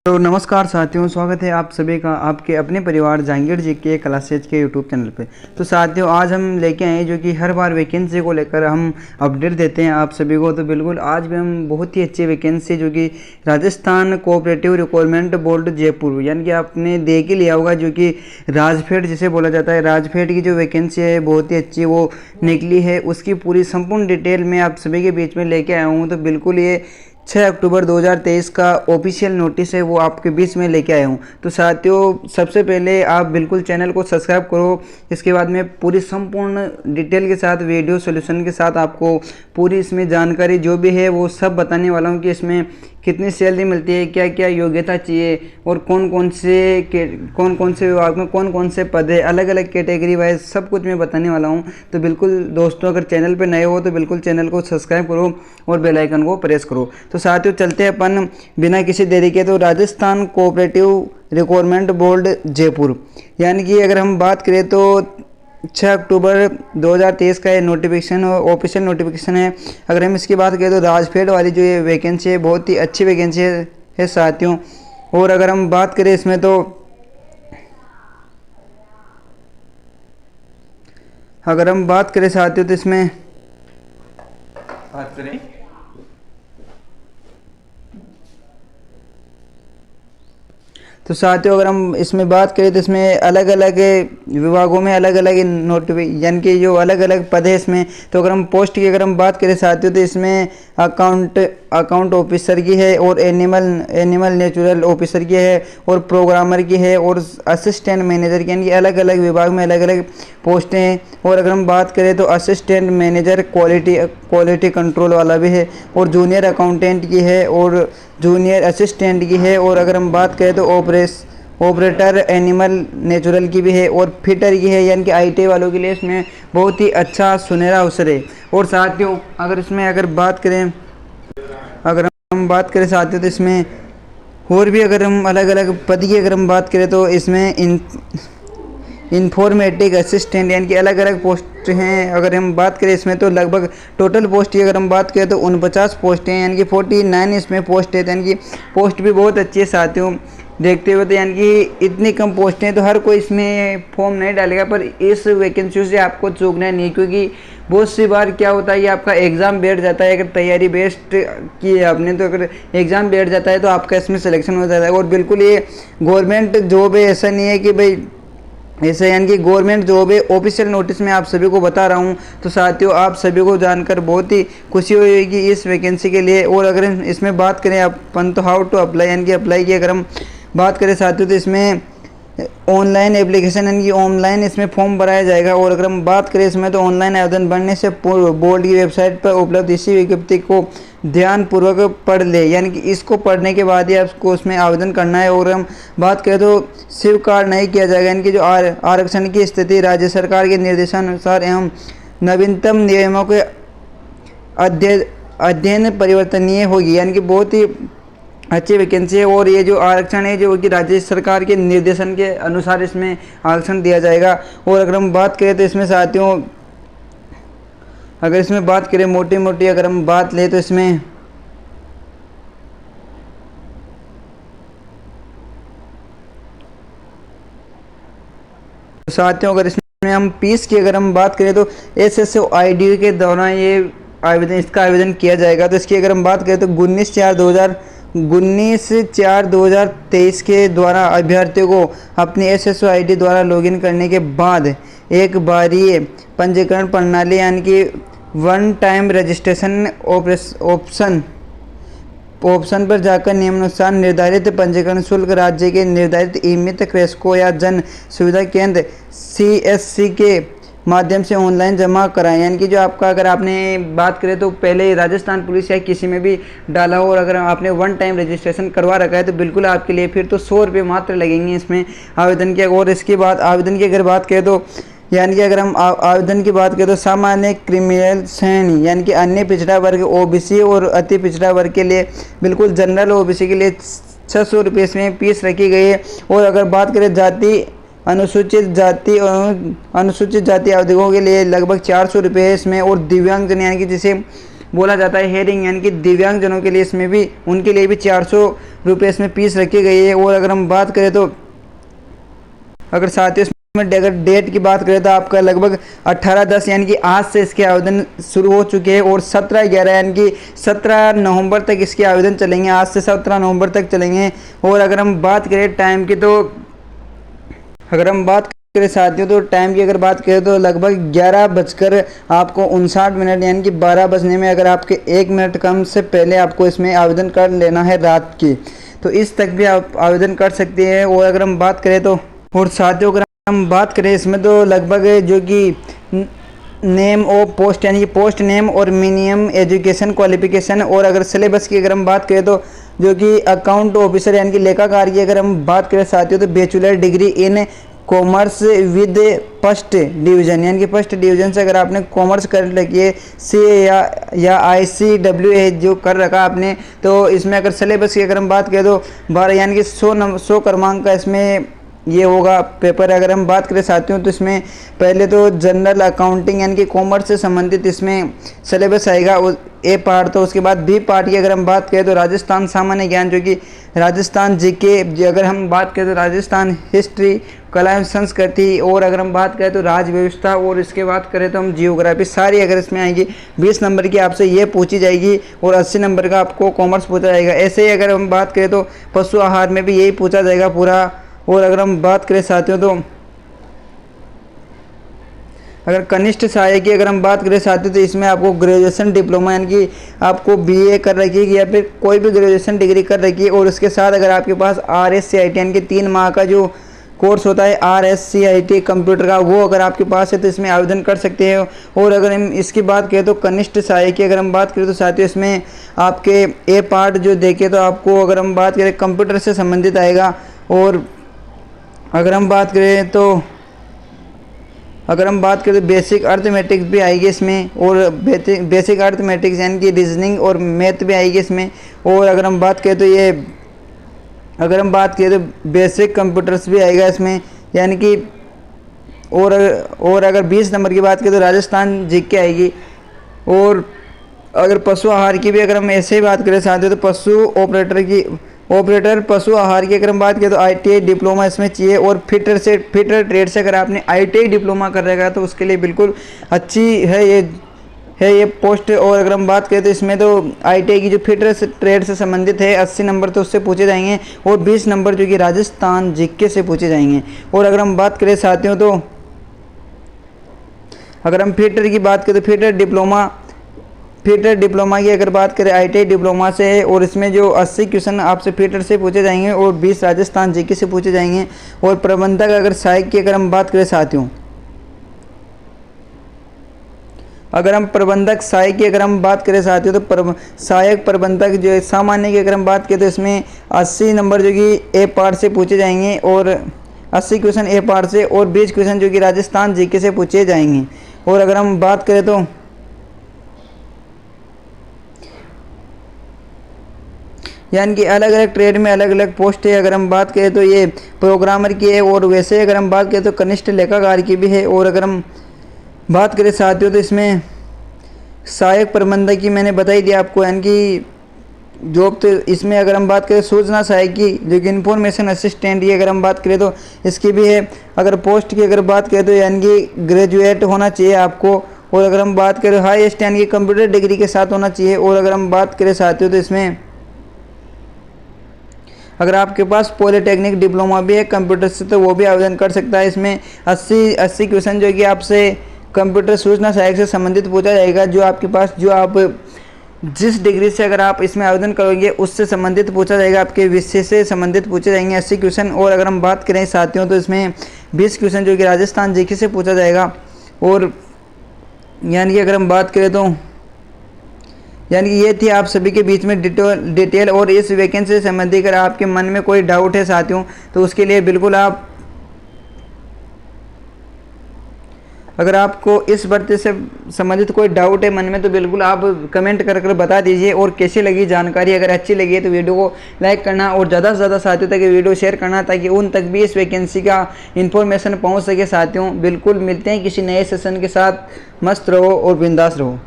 तो नमस्कार साथियों, स्वागत है आप सभी का आपके अपने परिवार जहांगीर जी के क्लासेज के यूट्यूब चैनल पे। तो साथियों, आज हम लेके आए जो कि हर बार वैकेंसी को लेकर हम अपडेट देते हैं आप सभी को। तो बिल्कुल आज भी हम बहुत ही अच्छी वैकेंसी जो कि Rajasthan cooperative recruitment board Jaipur, यानी कि आपने देख ही लिया होगा, जो कि राजफेड जिसे बोला जाता है, राजफेड की जो वैकेंसी है बहुत ही अच्छी वो निकली है। उसकी पूरी संपूर्ण डिटेल मैं आप सभी के बीच में लेके आया हूँ। तो बिल्कुल ये 6 अक्टूबर 2023 का ऑफिशियल नोटिस है, वो आपके बीच में लेके आया हूँ। तो साथियों, सबसे पहले आप बिल्कुल चैनल को सब्सक्राइब करो। इसके बाद में पूरी संपूर्ण डिटेल के साथ वीडियो सोल्यूशन के साथ आपको पूरी इसमें जानकारी जो भी है वो सब बताने वाला हूँ कि इसमें कितनी सैलरी मिलती है, क्या क्या योग्यता चाहिए और कौन कौन से विभाग में कौन कौन से पद है, अलग अलग कैटेगरी वाइज सब कुछ मैं बताने वाला हूँ। तो बिल्कुल दोस्तों, अगर चैनल पे नए हो तो बिल्कुल चैनल को सब्सक्राइब करो और बेल आइकन को प्रेस करो। तो साथियों, चलते हैं अपन बिना किसी देरी के। तो Rajasthan cooperative recruitment board Jaipur, यानी कि अगर हम बात करें तो 6 अक्टूबर 2023 का ये नोटिफिकेशन ऑफिशियल नोटिफिकेशन है। अगर हम इसकी बात करें तो राजफेड वाली जो ये वैकेंसी है बहुत ही अच्छी वैकेंसी है साथियों। और अगर हम बात करें इसमें तो अगर हम बात करें साथियों तो इसमें बात करें तो साथियों, अगर हम इसमें बात करें तो इसमें अलग अलग विभागों में अलग अलग यानी कि जो अलग अलग पद है इसमें। तो अगर हम पोस्ट की अगर हम बात करें साथियों तो इसमें अकाउंट ऑफिसर की है और एनिमल नेचुरल ऑफिसर की है और प्रोग्रामर की है और असिस्टेंट मैनेजर की, यानी कि अलग अलग विभाग में अलग अलग पोस्टें हैं। और अगर हम बात करें तो असिस्टेंट मैनेजर क्वालिटी कंट्रोल वाला भी है और जूनियर अकाउंटेंट की है और जूनियर असिस्टेंट की है। और अगर हम बात करें तो ऑपरेटर एनिमल नेचुरल की भी है और फिटर की है, यानी कि आईटी वालों के लिए इसमें बहुत ही अच्छा सुनहरा अवसर है। और साथियों, अगर हम बात करें साथियों तो इसमें और भी अगर हम अलग अलग पद की अगर हम बात करें तो इसमें इन्फॉर्मेटिक असिस्टेंट, यानी कि अलग अलग पोस्ट हैं। अगर हम बात करें इसमें तो लगभग टोटल पोस्ट की अगर हम बात करें तो 49 पोस्ट हैं, यानी कि 49 इसमें पोस्ट है, यानी कि पोस्ट भी बहुत अच्छी है साथियों। देखते हुए तो यानी कि इतनी कम पोस्टें तो हर कोई इसमें फॉर्म नहीं डालेगा, पर इस वैकेंसी से आपको चूकना नहीं, क्योंकि बहुत सी बार क्या होता है कि आपका एग्ज़ाम बैठ जाता है। अगर तैयारी बेस्ट की है आपने तो अगर एग्ज़ाम बैठ जाता है तो आपका इसमें सिलेक्शन हो जाता है। और बिल्कुल ये गवर्नमेंट जॉब है, ऐसा नहीं है कि भाई ऐसे, यानी कि गवर्नमेंट जॉब है। ऑफिशियल नोटिस में आप सभी को बता रहा हूँ। तो साथियों, आप सभी को जानकर बहुत ही खुशी होगी इस वैकेंसी के लिए। और अगर इसमें बात करें अपन तो हाउ टू अप्लाई, यानी कि अप्लाई की अगर हम बात करें साथियों तो इसमें ऑनलाइन एप्लीकेशन, यानी कि ऑनलाइन इसमें फॉर्म भराया जाएगा। और अगर हम बात करें इसमें तो ऑनलाइन आवेदन भरने से बोर्ड की वेबसाइट पर उपलब्ध इसी विज्ञप्ति को ध्यानपूर्वक पढ़ ले, यानी कि इसको पढ़ने के बाद ही आपको उसमें आवेदन करना है। और हम बात करें तो स्वीकार नहीं किया जाएगा, यानी कि जो आरक्षण की स्थिति राज्य सरकार के निर्देशानुसार एवं नवीनतम नियमों के अध्ययन परिवर्तनीय होगी, यानी कि बहुत ही अच्छी वैकेंसी है। और ये जो आरक्षण है जो कि राज्य सरकार के निर्देशन के अनुसार इसमें आरक्षण दिया जाएगा। और अगर हम बात करें तो इसमें साथियों, अगर इसमें बात करें मोटी मोटी अगर हम बात लें तो इसमें साथियों, अगर इसमें हम फीस की अगर हम बात करें तो SSOID के दौरान ये इसका आवेदन किया जाएगा। तो इसकी अगर हम बात करें तो 19/4/2023 के द्वारा अभ्यर्थियों को अपनी SSOID द्वारा लॉगिन करने के बाद एक बारीय पंजीकरण प्रणाली, यानी कि वन टाइम रजिस्ट्रेशन ऑप्शन पर जाकर नियमानुसार निर्धारित पंजीकरण शुल्क राज्य के निर्धारित ईमित क्रेस्को या जन सुविधा केंद्र CSC के माध्यम से ऑनलाइन जमा कराएं। यानी कि जो आपका अगर आपने बात करें तो पहले राजस्थान पुलिस या किसी में भी डाला हो और अगर आपने वन टाइम रजिस्ट्रेशन करवा रखा है तो बिल्कुल आपके लिए फिर तो 100 रुपये मात्र लगेंगे इसमें आवेदन के। और इसके बाद आवेदन की अगर बात करें तो यानी कि अगर हम आवेदन की बात करें तो सामान्य क्रिमिनल श्रेणी, यानी कि अन्य पिछड़ा वर्ग OBC और अति पिछड़ा वर्ग के लिए बिल्कुल जनरल OBC के लिए 600 रुपये इसमें फीस रखी गई है। और अगर बात करें अनुसूचित जाति आवेदकों के लिए लगभग 400 रुपये है इसमें। और दिव्यांगजन, यानी कि जिसे बोला जाता है हेयरिंग, यानी कि दिव्यांगजनों के लिए इसमें भी उनके लिए भी 400 रुपये इसमें फीस रखी गई है। और अगर हम बात करें तो अगर साथियों इसमें अगर डेट की बात करें तो आपका लगभग 18/10 यानी कि आज से इसके आवेदन शुरू हो चुके हैं और 17/11 यानी कि 17 नवंबर तक इसके आवेदन चलेंगे। आज से 17 नवंबर तक चलेंगे। और अगर हम बात करें टाइम की, तो अगर हम बात करें साथियों तो टाइम की अगर बात करें तो लगभग 11:59 यानी कि 12 बजने में अगर आपके 1 मिनट कम से पहले आपको इसमें आवेदन कर लेना है रात की, तो इस तक भी आप आवेदन कर सकते हैं। और अगर हम बात करें तो और साथियों अगर हम बात करें इसमें तो लगभग जो कि नेम ऑफ पोस्ट यानी कि पोस्ट नेम और मिनिमम एजुकेशन क्वालिफिकेशन, और अगर सिलेबस की अगर हम बात करें तो जो कि अकाउंट ऑफिसर यानी कि लेखाकार की अगर हम बात करें साथियों तो bachelor degree in commerce with first division यानी कि फर्स्ट डिवीज़न से अगर आपने कॉमर्स कर रखी है, सी या ICWA जो कर रखा आपने, तो इसमें अगर सिलेबस की अगर हम बात करें तो 12 यानी कि 100 क्रमांक का इसमें ये होगा पेपर। अगर हम बात करें साथियों तो इसमें पहले तो जनरल अकाउंटिंग यानी कि कॉमर्स से संबंधित इसमें सिलेबस आएगा ए पार्ट। तो उसके बाद बी पार्ट की अगर हम बात करें तो राजस्थान सामान्य ज्ञान जो कि राजस्थान GK, अगर हम बात करें तो राजस्थान हिस्ट्री, कला एवं संस्कृति, और अगर हम बात करें तो राज्य व्यवस्था, और इसके बात करें तो हम जियोग्राफी, सारी अगर इसमें आएगी 20 नंबर की आपसे ये पूछी जाएगी और 80 नंबर का आपको कॉमर्स पूछा जाएगा। ऐसे ही अगर हम बात करें तो पशु आहार में भी यही पूछा जाएगा पूरा। और अगर हम बात करें साथियों तो अगर कनिष्ठ सहायक की अगर हम बात करें साथियों तो इसमें आपको ग्रेजुएशन डिप्लोमा यानी कि आपको BA कर रखी है या फिर कोई भी ग्रेजुएशन डिग्री कर रखी है, और उसके साथ अगर आपके पास RSCIT यानी कि 3 माह का जो कोर्स होता है RSCIT कंप्यूटर का, वो अगर आपके पास है तो इसमें आवेदन कर सकते हैं। और अगर हम इसकी बात करें तो कनिष्ठ सहायक की अगर हम बात करें तो साथियों इसमें आपके ए पार्ट जो देखें तो आपको अगर हम बात करें कंप्यूटर से संबंधित आएगा। और अगर हम बात करें तो बेसिक अर्थमेटिक्स भी आएगी इसमें, और बेसिक अर्थमेटिक्स यानी कि रीजनिंग और मैथ भी आएगी इसमें। और अगर हम बात करें तो बेसिक कंप्यूटर्स भी आएगा इसमें यानी कि। और अगर 20 नंबर की बात करें तो राजस्थान GK आएगी। और अगर पशु आहार की भी अगर हम ऐसे ही बात करें साथियों तो ऑपरेटर पशु आहार की अगर हम बात करें तो ITI डिप्लोमा इसमें चाहिए। और फिटर ट्रेड से अगर आपने ITI डिप्लोमा कर रखा तो उसके लिए बिल्कुल अच्छी है ये पोस्ट। और अगर हम बात करें तो इसमें तो ITI की जो फिटर ट्रेड से संबंधित है 80 नंबर तो उससे पूछे जाएंगे, और 20 नंबर जो कि राजस्थान GK से पूछे जाएंगे। और अगर हम बात करें साथियों तो अगर हम फिटर की बात करें तो फिटर डिप्लोमा की अगर बात करें ITI डिप्लोमा से है, और इसमें जो 80 क्वेश्चन आपसे फिटर से पूछे जाएंगे और 20 राजस्थान GK से पूछे जाएंगे। और प्रबंधक अगर सहायक की अगर हम बात करें साथियों, अगर हम प्रबंधक सहायक की अगर हम बात करें साथियों तो सहायक प्रबंधक जो सामान्य की अगर हम बात करें तो इसमें 80 नंबर जो कि ए पार्ट से पूछे जाएंगे, और 80 क्वेश्चन ए पार्ट से, और 20 क्वेश्चन जो कि राजस्थान GK से पूछे जाएंगे। और अगर हम बात करें तो यानी कि अलग अलग ट्रेड में अलग अलग पोस्ट है। अगर हम बात करें तो ये प्रोग्रामर की है, और वैसे अगर हम बात करें तो कनिष्ठ लेखाकार की भी है। और अगर हम बात करें साथियों तो इसमें सहायक प्रबंधक की मैंने बताई दी आपको यानी कि जॉब। तो इसमें अगर हम बात करें सूचना सहायक की जो कि इन्फॉर्मेशन असिस्टेंट की अगर हम बात करें तो इसकी भी है। अगर पोस्ट की अगर बात करें तो यानी कि ग्रेजुएट होना चाहिए आपको। और अगर हम बात करें हाईएस्ट यानी कि कंप्यूटर डिग्री के साथ होना चाहिए। और अगर हम बात करें साथियों तो इसमें अगर आपके पास पॉलिटेक्निक डिप्लोमा भी है कंप्यूटर से तो वो भी आवेदन कर सकता है। इसमें 80 क्वेश्चन जो कि आपसे कंप्यूटर सूचना सहायक से संबंधित पूछा जाएगा, जो आपके पास जो आप जिस डिग्री से अगर आप इसमें आवेदन करोगे उससे संबंधित पूछा जाएगा, आपके विषय से संबंधित पूछे जाएंगे 80 क्वेश्चन। और अगर हम बात करें साथियों तो इसमें 20 क्वेश्चन जो कि राजस्थान GK से पूछा जाएगा। और यानी कि अगर हम बात करें तो यानी कि ये थी आप सभी के बीच में डिटेल। और इस वैकेंसी से संबंधित अगर आपके मन में कोई डाउट है साथियों तो उसके लिए बिल्कुल आप, अगर आपको इस भर्ती से संबंधित कोई डाउट है मन में तो बिल्कुल आप कमेंट कर बता दीजिए। और कैसी लगी जानकारी, अगर अच्छी लगी है तो वीडियो को लाइक करना और ज़्यादा से ज़्यादा साथियों तक ये वीडियो शेयर करना ताकि उन तक भी इस वैकेंसी का इन्फॉर्मेशन पहुंच सके। साथियों बिल्कुल मिलते हैं किसी नए सेशन के साथ। मस्त रहो और बिंदास रहो।